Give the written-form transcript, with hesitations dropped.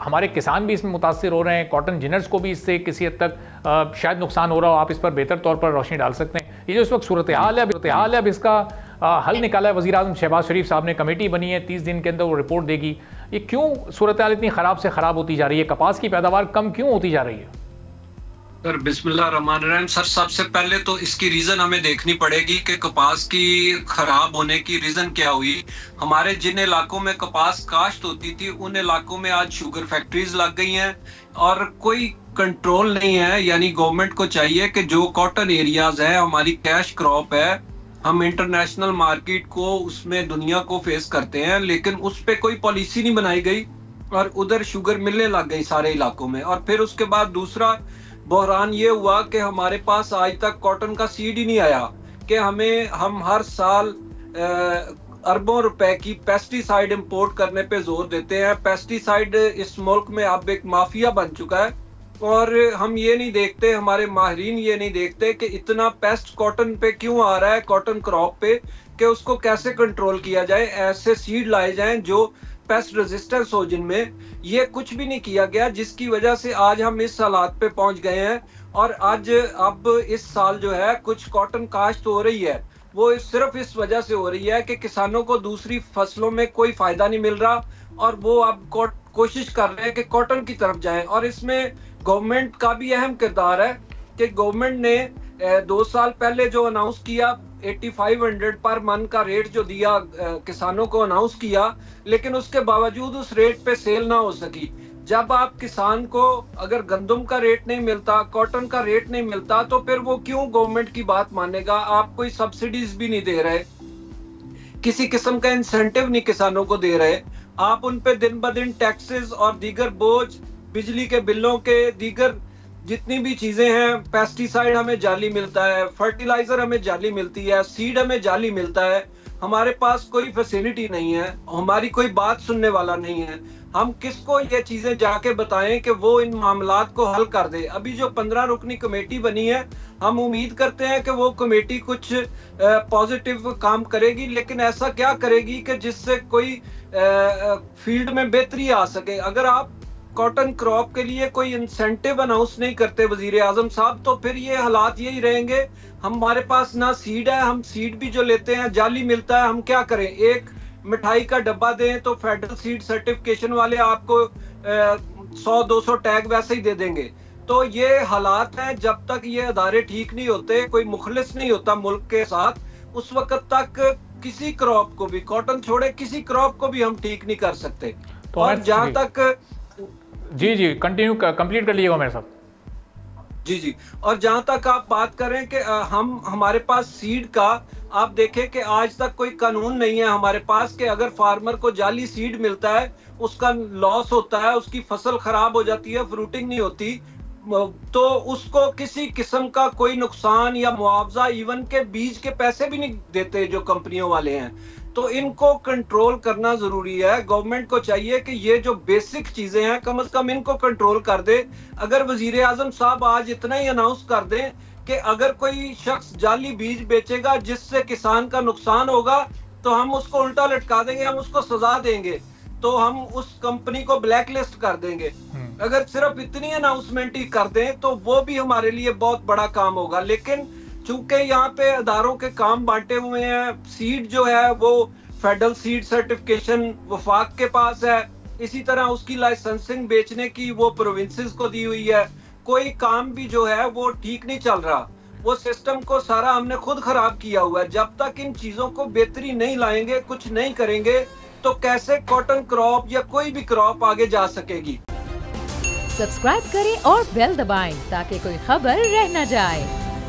हमारे किसान भी इसमें मुतासिर हो रहे हैं, कॉटन जिनर्स को भी इससे किसी हद तक शायद नुकसान हो रहा हो, आप इस पर बेहतर तौर पर रोशनी डाल सकते हैं। ये जो इस वक्त सूरत हाल है, अब इसका हल निकाला है वज़ीर आज़म शहबाज शरीफ साहब ने, कमेटी बनी है, 30 दिन के अंदर वो रिपोर्ट देगी। ये क्यों सूरत हाल इतनी ख़राब से ख़राब होती जा रही है, कपास की पैदावार कम क्यों होती जा रही है? सर बिस्मिल्लाहिर्रहमानिर्रहीम। सर सबसे पहले तो इसकी रीजन हमें देखनी पड़ेगी कि कपास की खराब होने की रीजन क्या हुई। हमारे जिन इलाकों में कपास काश्त होती थी उन इलाकों में आज शुगर फैक्ट्रीज लग गई हैं और कोई कंट्रोल नहीं है। यानी गवर्नमेंट को चाहिए कि जो कॉटन एरियाज है, हमारी कैश क्रॉप है, हम इंटरनेशनल मार्केट को उसमें दुनिया को फेस करते हैं, लेकिन उस पर कोई पॉलिसी नहीं बनाई गई और उधर शुगर मिलने लग गई सारे इलाकों में। और फिर उसके बाद दूसरा बहरान ये हुआ कि हमारे पास आज तक कॉटन का सीड ही नहीं आया कि हम हर साल अरबों रुपए की पेस्टिसाइड इंपोर्ट करने पे जोर देते हैं। पेस्टिसाइड इस मुल्क में अब एक माफिया बन चुका है और हम ये नहीं देखते, हमारे माहिरीन ये नहीं देखते कि इतना पेस्ट कॉटन पे क्यों आ रहा है, कॉटन क्रॉप पे, कि उसको कैसे कंट्रोल किया जाए, ऐसे सीड लाए जाएं जो पेस्ट रेजिस्टेंस हो जिनमें। ये कुछ भी नहीं किया गया, जिसकी वजह से आज हम इस हालात पे पहुंच गए हैं। और आज अब इस साल जो है कुछ कॉटन काश्त हो रही है, वो सिर्फ इस वजह से हो रही है कि किसानों को दूसरी फसलों में कोई फायदा नहीं मिल रहा और वो अब कोशिश कर रहे हैं कि कॉटन की तरफ जाएं। और इसमें गवर्नमेंट का भी अहम किरदार है कि गवर्नमेंट ने 2 साल पहले जो अनाउंस किया 8500 पर मन का रेट जो दिया किसानों को अनाउंस किया, लेकिन उसके बावजूद उस रेट पे सेल ना हो सकी। जब आप किसान को अगर गंदम का रेट नहीं मिलता, कॉटन का रेट नहीं मिलता, तो फिर वो क्यों गवर्नमेंट की बात मानेगा? आप कोई सब्सिडीज भी नहीं दे रहे, किसी किस्म का इंसेंटिव नहीं किसानों को दे रहे, आप उन पे दिन ब दिन टैक्सेस और दीगर बोझ, बिजली के बिलों के, दीगर जितनी भी चीजें हैं, पेस्टिसाइड हमें जाली मिलता है, फर्टिलाइजर हमें जाली मिलती है, सीड हमें जाली मिलता है, हमारे पास कोई फैसिलिटी नहीं है, हमारी कोई बात सुनने वाला नहीं है। हम किसको ये चीजें जाके बताएं कि वो इन मामलात को हल कर दे? अभी जो 15 रुकनी कमेटी बनी है, हम उम्मीद करते हैं कि वो कमेटी कुछ पॉजिटिव काम करेगी, लेकिन ऐसा क्या करेगी कि जिससे कोई फील्ड में बेहतरी आ सके। अगर आप कॉटन क्रॉप के लिए कोई इंसेंटिव अनाउंस नहीं करते वजीर आजम साहब, तो फिर ये हालात यही रहेंगे। हमारे पास ना सीड है, हम सीड भी जो लेते हैं जाली मिलता है, हम क्या करें? एक मिठाई का डब्बा दें तो फेडरल सीड सर्टिफिकेशन वाले आपको 100-200 टैग वैसे ही दे देंगे। तो ये हालात हैं, जब तक ये अदारे ठीक नहीं होते, कोई मुखलिस नहीं होता मुल्क के साथ, उस वक्त तक किसी क्रॉप को भी, कॉटन छोड़े किसी क्रॉप को भी हम ठीक नहीं कर सकते। तो और जहां तक जी कंटिन्यू कंप्लीट कर लीजिएगा मेरे साथ। जी और जहां तक आप बात करें कि हमारे पास सीड का, आप देखें कि आज तक कोई कानून नहीं है हमारे पास कि अगर फार्मर को जाली सीड मिलता है, उसका लॉस होता है, उसकी फसल खराब हो जाती है, फ्रूटिंग नहीं होती, तो उसको किसी किस्म का कोई नुकसान या मुआवजा, इवन के बीज के पैसे भी नहीं देते जो कंपनियों वाले हैं। तो इनको कंट्रोल करना जरूरी है। गवर्नमेंट को चाहिए कि ये जो बेसिक चीजें हैं कम से कम इनको कंट्रोल कर दे। अगर वजीर आजम साहब आज इतना ही अनाउंस कर दें कि अगर कोई शख्स जाली बीज बेचेगा जिससे किसान का नुकसान होगा, तो हम उसको उल्टा लटका देंगे, हम उसको सजा देंगे, तो हम उस कंपनी को ब्लैक लिस्ट कर देंगे। अगर सिर्फ इतनी अनाउंसमेंट ही कर दें तो वो भी हमारे लिए बहुत बड़ा काम होगा। लेकिन चूंकि यहाँ पे अदारों के काम बांटे हुए हैं, सीड जो है वो फेडरल सीड सर्टिफिकेशन वफाक के पास है, इसी तरह उसकी लाइसेंसिंग बेचने की वो प्रोविंसेस को दी हुई है, कोई काम भी जो है वो ठीक नहीं चल रहा। वो सिस्टम को सारा हमने खुद खराब किया हुआ है। जब तक इन चीजों को बेहतरी नहीं लाएंगे, कुछ नहीं करेंगे, तो कैसे कॉटन क्रॉप या कोई भी क्रॉप आगे जा सकेगी? सब्सक्राइब करें और बेल दबाएं ताकि कोई खबर रह न जाए।